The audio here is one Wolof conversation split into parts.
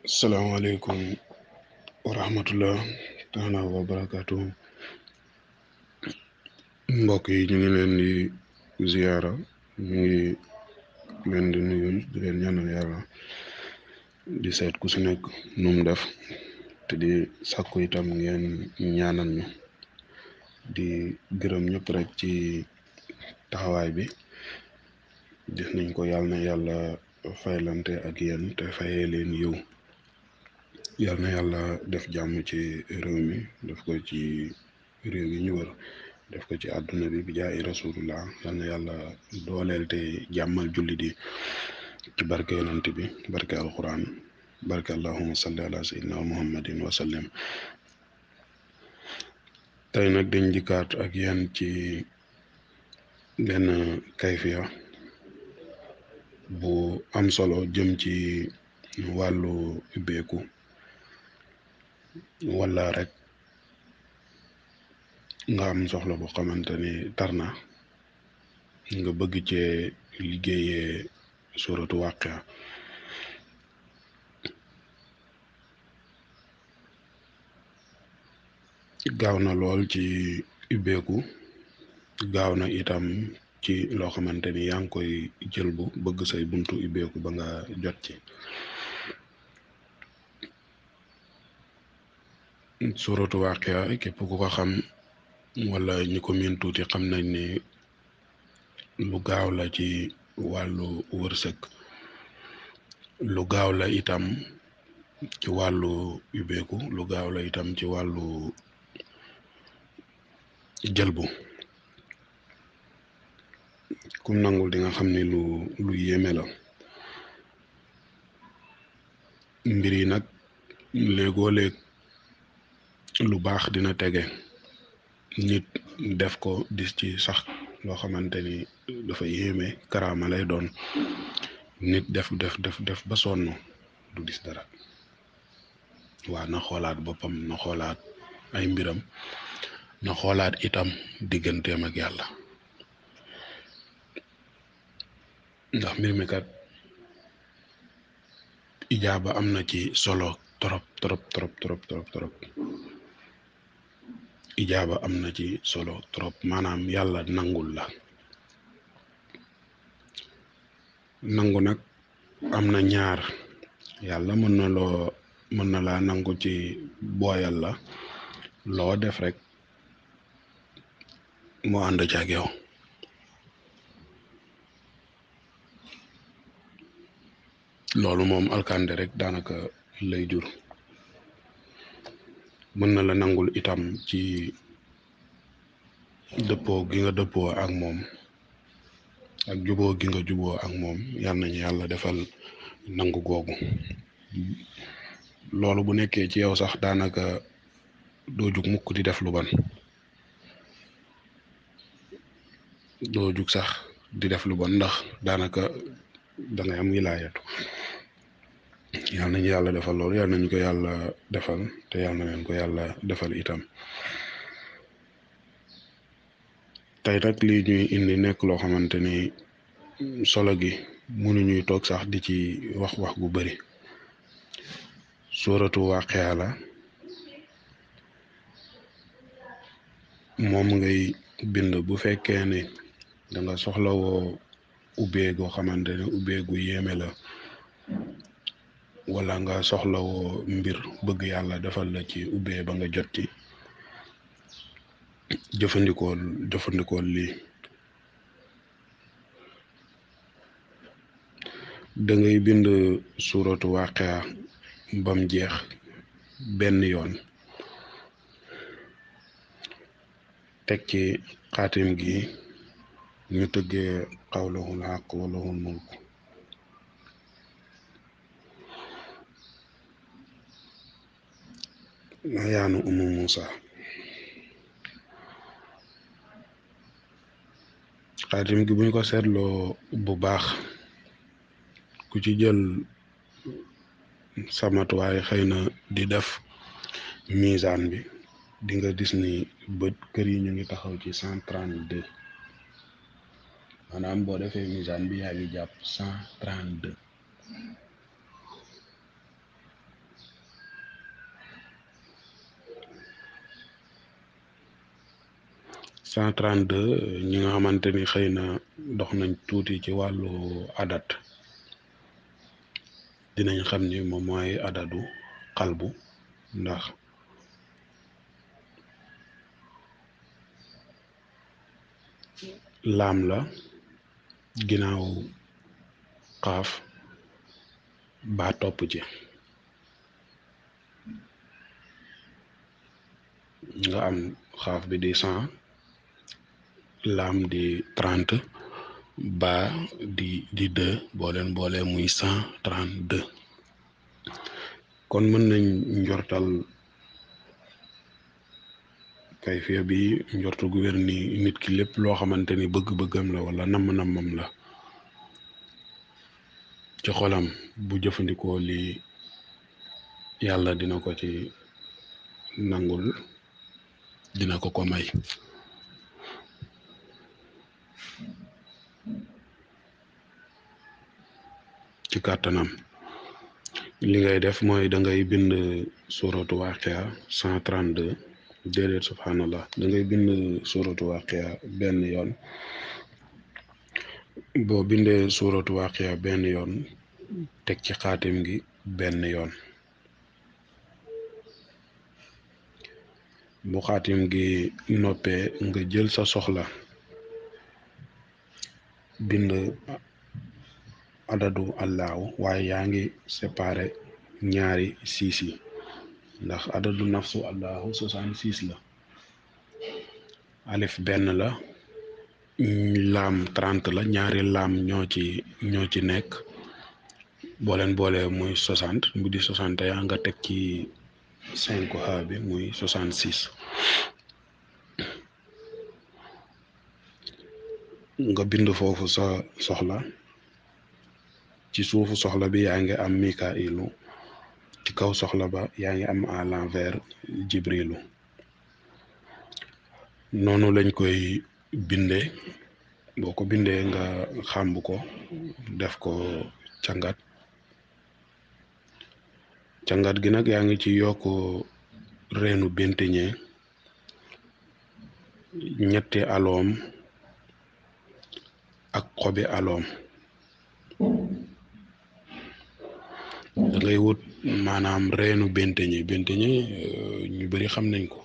Assalamualaikum warahmatullah taala wa barakatuh. Mbokk yi ñu ngi leen di ziyaara, ñu ngi leen di nuyu di leen ñaanal yàlla, di seet ku si nekk num def te di sàkku itam ngeen ñaanal ñu, di gërëm ñëpp rek ci taxawaay bi. gis nañ ko, yàlla na yàlla faylante ak yéen te fayee leen yiw. yàlla na yàlla def jàmm ci réew mi, def ko ci réew yi ñu wër, def ko ci àdduna bi bi jaay rasulullah. yal na yàlla dooleel te jàmmal jullit yi ci barke yonent bi, barke alquran, barke allahumma salli ala sayyidina muhammadin wa sallam. tey nag dañ dikkaat ak yéen ci benn kayfiya bu am solo jëm ci wàllu ubbeeku, wala rek nga am soxla bu xamante ni tar na, nga bëgg cee liggéeyee suratu Waqiya. gaaw na lool ci ubbeeku, gaaw na itam ci loo xamante ni yaa ngi koy jël bu bëgg say buntu ubbeeku ba nga jot ci. suratu Waqiya képp ku ko xam wala ñi ko miin tuuti xam nañ ni lu gaaw la ci wàllu wërsëg, lu gaaw la itam ci wàllu ubbeeku, lu gaaw la itam ci wàllu jëlbu. kum nangul di nga xam ni lu yéeme la. mbir yi nag léegoo léeg lu baax dina tege, nit def ko dis ci sax loo xamante ni dafa yéeme, karaama lay doon. nit def ba sonn du gis dara. waa na xoolaat boppam, na xoolaat ay mbiram, na xoolaat itam digganteem ak yàlla, ndax mbir mi kat ijaaba am na ci solo trop trop trop trop trop trop. ijaaba am na ci solo trop, maanaam yàlla nangul la. nangu nag am na ñaar. yàlla mën na laa nangu ci booyal la, loo def rek moo ànd ci ak yow. loolu moom alkande rek daanaka lay jur. mën na la nangul itam ci dëppoo gi nga dëppoo ak moom, ak juboo gi nga juboo ak moom. yal nañu yàlla defal nangu googu. loolu bu nekkee ci yow sax daanaka doo jug mukk di def lu ban, doo jug sax di def lu bon, ndax daanaka da ngay am wilaayatu. yal nañu yàlla defal loolu, yal nañu ko yàlla defal, te yal na leen ko yàlla defal itam. tey nag lii ñuy indi nekk loo xamante ni solo gi mënuñuy toog sax di ci wax gu bari. suratu Waqiya la, moom ngay bind bu fekkee ne da nga soxlawoo ubbee goo xamante ne ubbee gu yéeme la, wala nga soxlawoo mbir bëgg yàlla defal la ci ubbee ba nga jot ci. jëfandikool lii. da ngay bind suratu Waqiya bam jeex benn yoon, teg ci xaatim gi ñu tëggee qawluhul haqq wa lahul mulk. yaanu umu Musa. xaatim gi buñ ko seetloo bu baax, ku ci jël samatuwaay xëy na di def misaan bi, di nga gis ni bët kër yi ñu ngi taxaw ci 132. maanaam boo defee misaan bi yaa ngi jàpp 132. 132 ñi nga xamante ni xëy na dox nañ tuuti ci wàllu adat dinañ xam ni moom mooy adadu xalbu, ndax laam la ginnaaw xaaf baa topp ci, nga am xaaf bi di 100, laam di 30, baa di 2, boo leen boolee muy 132. kon mën nañ njortal kayfiya bi njortu gu wér ni nit ki lépp loo xamante ni bëgg-bëggam la wala namm-nammam la ci xolam, bu jëfandikoo lii yàlla dina ko ci nangul, dina ko ko may. ci kàttanam li ngay def mooy da ngay bind suratu Waqiya 132, déedéet subhanallah, da ngay bind suratu Waqiya benn yoon. boo bindee suratu Waqiya benn yoon teg ci xaatim gi benn yoon. bu xaatim gi noppee nga jël sa soxla bind adadu allahu, waaye yaa ngi séparé ñaari siis yi, ndax adadu nafsu allahu 66 la. alif benn la, laam 30 la, ñaari laam ñoo ci nekk, boo leen boolee muy 60, bu di 61 nga teg ci 5 ha bi muy 66. nga bind foofu sa soxla, ci suufu soxla bi yaa ngi am Mikailu, ci kaw soxla ba yaa ngi am à l'envers Jibrilu. noonu lañ koy bindee. boo ko bindee nga xàmb ko def ko cangat. cangat gi nag yaa ngi ci yokk reenu benteñe, ñetti aloom ak xobi aloom. da ngay wut maanaam reenu benteñe ñu bari xam nañ ko.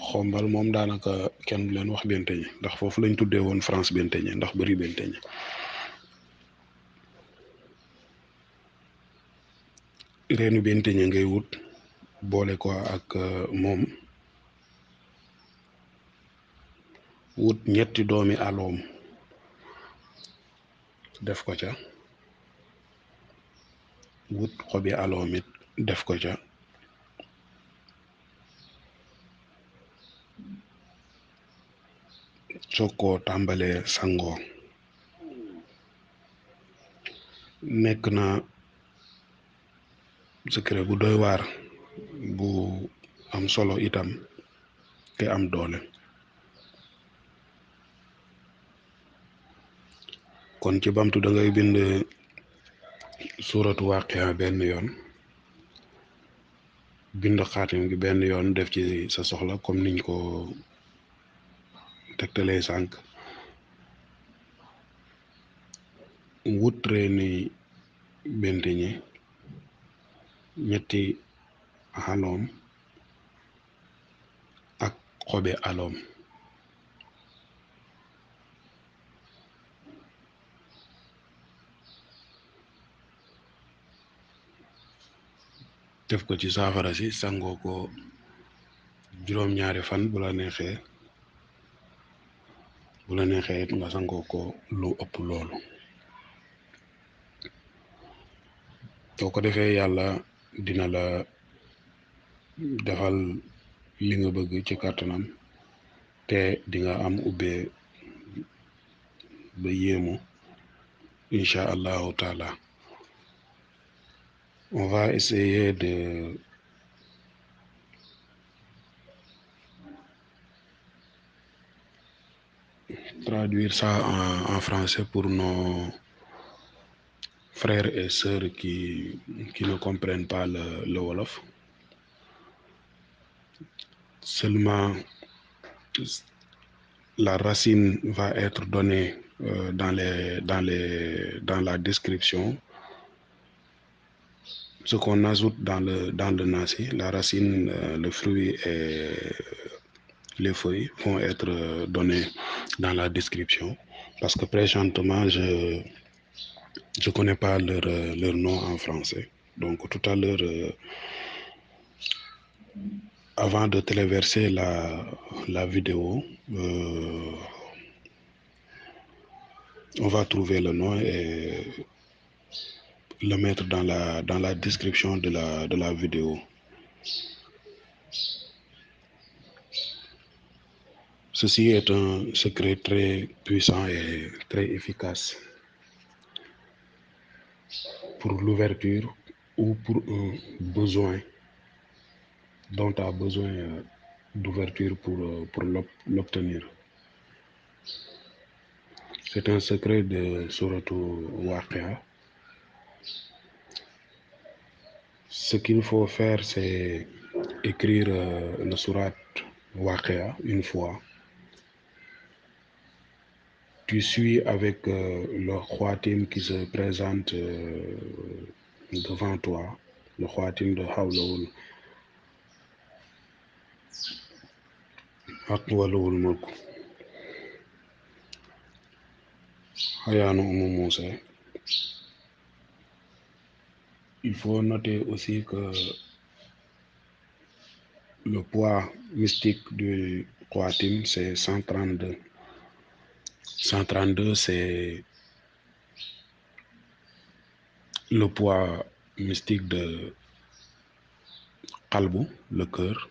xombal moom daanaka kenn du leen wax benteñe, ndax foofu lañ tuddee woon France benteñe ndax bari benteñe. reenu benteñe ngay wut boole ko ak moom, wut ñetti doomi aloom def ko ca, wut xobi aloom it def ko ca, soog koo tàmbalee sangoo. nekk na secret bu doy waar, bu am solo itam te am doole. kon ci bamtu da ngay bind suratu Waqiya benn yoon, bind xaatim gi benn yoon, def ci sa soxla comme niñ ko tegtalee sànq. wut reeni benteñe, ñetti aloom ak xobi aloom. def ko ci saafara si, sangoo ko juróom-ñaari fan bu la neexee it nga sangoo ko lu ëpp loolu. soo ko defee yàlla dina la defal li nga bëgg ci kàttanam, te di nga am ubbee ba yéemu incha allahu taala. on va essayer de traduire ça en français pour nos frères et sœurs qui ne comprennent pas le wolof. Seulement, la racine va être donnée dans la description. Ce qu'on ajoute dans le nasi, la racine, le fruit et les feuilles vont être donnés dans la description. Parce que présentement, je ne connais pas leur nom en français. Donc tout à l'heure, avant de téléverser la vidéo, on va trouver le nom et le mettre dans la description de la vidéo. Ceci est un secret très puissant et très efficace pour l'ouverture ou pour un besoin dont tu as besoin d'ouverture pour l'obtenir. C'est un secret de Sirou Waqiya. Ce qu'il faut faire, c'est écrire le Sirou Waqiya une fois. Tu suis avec le khatim qui se présente devant toi, le khatim de Hawlaoul Akwalaoul Mulk. Il faut noter aussi que le poids mystique du khatim, c'est 132. 132, c'est le poids mystique de Qalbu, le cœur.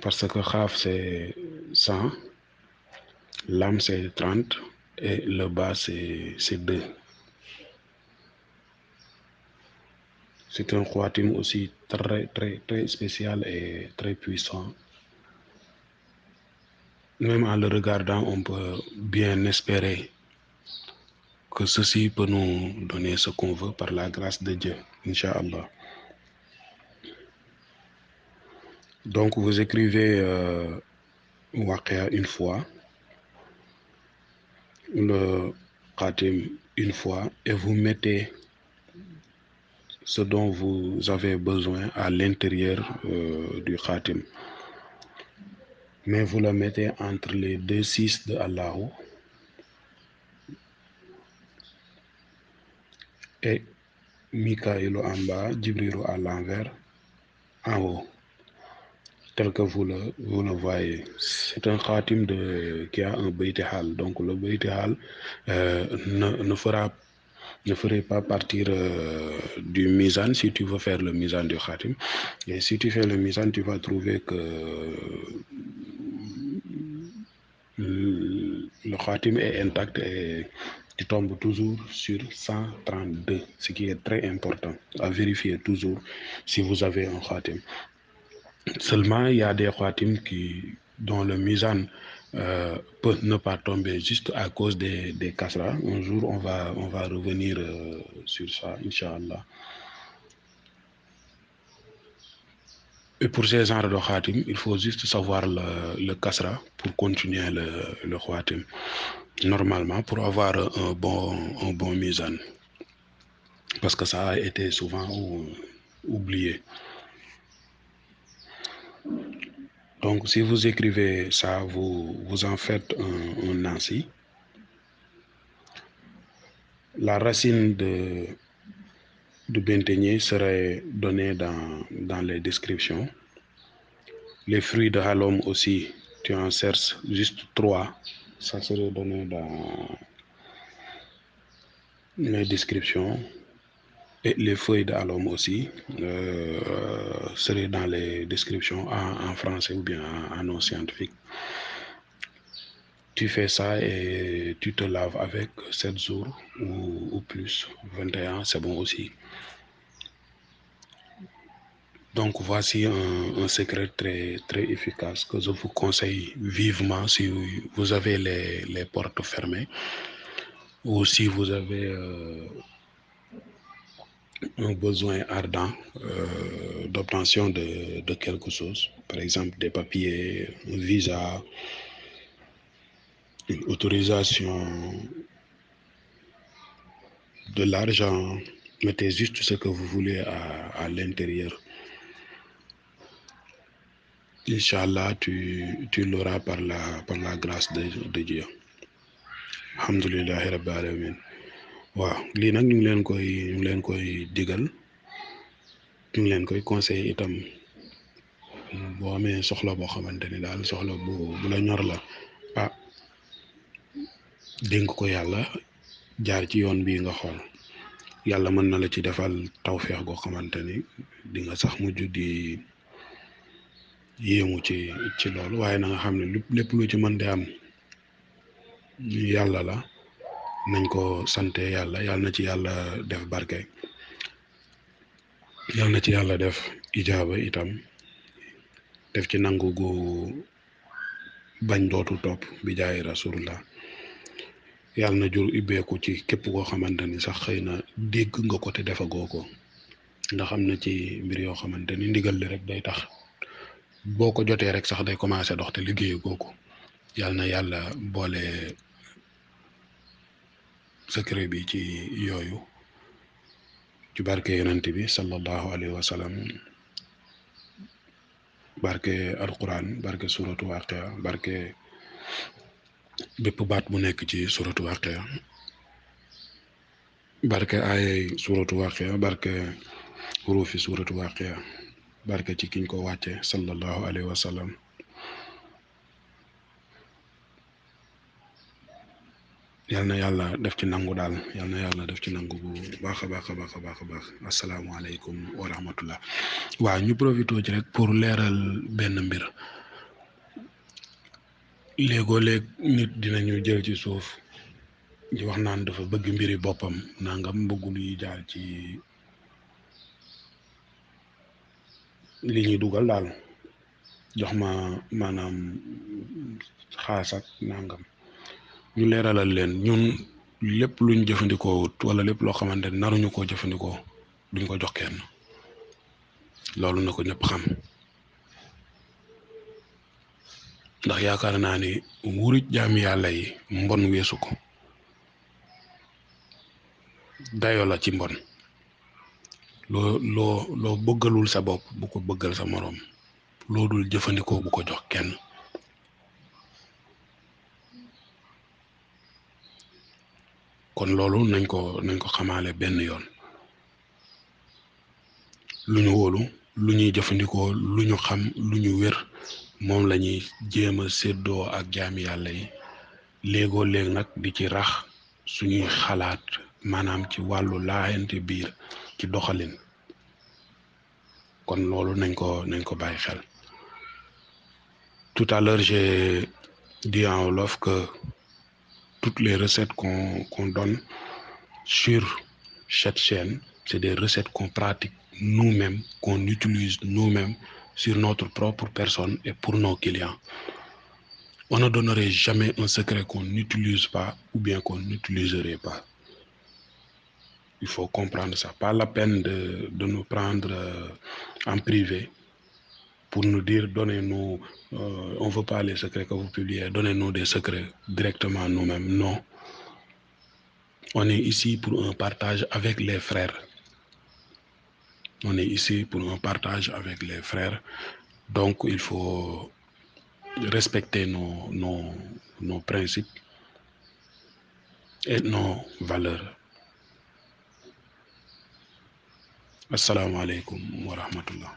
Parce que Khaf, c'est 100, l'âme, c'est 30, et le bas, c'est 2. C'est un khatim aussi très, très, très spécial et très puissant. Même en le regardant, on peut bien espérer que ceci peut nous donner ce qu'on veut par la grâce de Dieu, Inch'Allah. Donc, vous écrivez Waqiya une fois, le khatim une fois, et vous mettez ce dont vous avez besoin à l'intérieur du khatim. Mais vous le mettez entre les 2 6 de Allah et Mikaïl en bas, Jibril à l'envers, en haut, tel que vous le voyez. C'est un khatim qui a un baytihal. Donc le baytihal ne ferait pas partir du mizan si tu veux faire le mizan du khatim. Et si tu fais le mizan, tu vas trouver que le khatim est intact et tu tombes toujours sur 132, ce qui est très important à vérifier toujours si vous avez un khatim. Seulement, il y a des khatim dont le mizan peut ne pas tomber juste à cause des kasras. Un jour, on va revenir sur ça, Inch'Allah. Et pour ces genres de khatim, il faut juste savoir le kasra pour continuer le khatim. Normalement, pour avoir un bon mizan. Parce que ça a été souvent oublié. Donc, si vous écrivez ça, vous en faites un nasi. La racine de benteñé serait donnée dans les descriptions. Les fruits de halom aussi, tu en cherches juste 3. Ça serait donné dans les descriptions. Et les feuilles de halom aussi seraient dans les descriptions en français ou bien en non scientifique. Tu fais ça et tu te laves avec 7 jours ou plus. 21, c'est bon aussi. Donc voici un secret très, très efficace que je vous conseille vivement si vous avez les portes fermées ou si vous avez un besoin ardent d'obtention de quelque chose, par exemple des papiers, un visa, une autorisation, de l'argent, mettez juste ce que vous voulez à l'intérieur. Inch'Allah, tu l'auras par la grâce de Dieu. Alhamdulillahi rabbil alamin. Waaw lii nag ñu ngi leen koy digal ñu ngi leen koy conseiller itam boo amee soxla boo xamante ni daal soxla bu la ñor la ah dénk ko yàlla jaar ci yoon bii nga xool yàlla mën na la ci defal tawféex goo xamante ni di nga sax mujj di yéemu ci loolu waaye na nga xam ne lépp lu ci mën di am yàlla la nañ ko sante yàlla yàlla na ci yàlla def barke yàlla na ci yàlla def ijaaba itam def ci nangu gu bañ dootu topp bi jaay rasulullah yàlla na jur ubbeeku ci képp koo xamante ni sax xëy na dégg nga ko te defagoo ko ndax am na ci mbir yoo xamante ni ndigal li rek day tax boo ko jotee rek sax day commencé dox te liggéeyu googu yàlla na yàlla boole secret bi ci yooyu ci barke yonent bi sallallahu alayhi wa sallam barke alquran barke suratu Waqiya barke bépp baat bu nekk ci suratu Waqiya barke aayay suratu Waqiya barke xurufi suratu Waqiya barke ci kiñ ko wàcce sallallahu alayhi wa sallam yal na yàlla def ci nangu daal yal na yàlla def ci nangu bu baax a baax a baax a baax a baax asalaamualeykum wa rahmatullah waaw ñu profité ci rek pour leeral benn mbir léegoo léeg nit dinañu jël ci suuf di wax naan dafa bëgg mbiri boppam nangam bëggul yi jaar ci li ñuy dugal daal jox ma maanaam xaas ak nangam ñu leeralal leen ñun lépp luñ jëfandikoo wut wala lépp loo xamante ne naruñu koo jëfandikoo duñ ko jox kenn loolu na ko ñëpp xam ndax yaakaar naa ni wuruj jaami yàlla yi mbon weesu ko dayo la ci mbon loo bëggalul sa bopp bu ko bëggal sa moroom loo dul jëfandikoo bu ko jox kenn kon loolu nañ ko xamaale benn yoon lu ñu wóolu lu ñuy jëfandikoo lu ñu xam lu ñu wér moom la ñuy jéem a séddoo ak jaami yàlla yi léegoo léeg nag di ci rax suñuy xalaat maanaam ci wàllu laayante biir ci doxalin kon loolu nañ ko bàyyi xel tout à l'heure j'ai dit en wolof que toutes les recettes qu'on donne sur cette chaîne c'est des recettes qu'on pratique nous-mêmes qu'on utilise nous-mêmes sur notre propre personne et pour nos clients. On ne donnerait jamais un secret qu'on n'utilise pas ou bien qu'on n'utiliserait pas. Il faut comprendre ça. Pas la peine de nous prendre en privé pour nous dire donnez-nous, on ne veut pas les secrets que vous publiez, donnez-nous des secrets directement nous-mêmes. Non. On est ici pour un partage avec les frères. On est ici pour un partage avec les frères. Donc, il faut respecter nos principes et nos valeurs. Assalamu alaikum wa rahmatullah.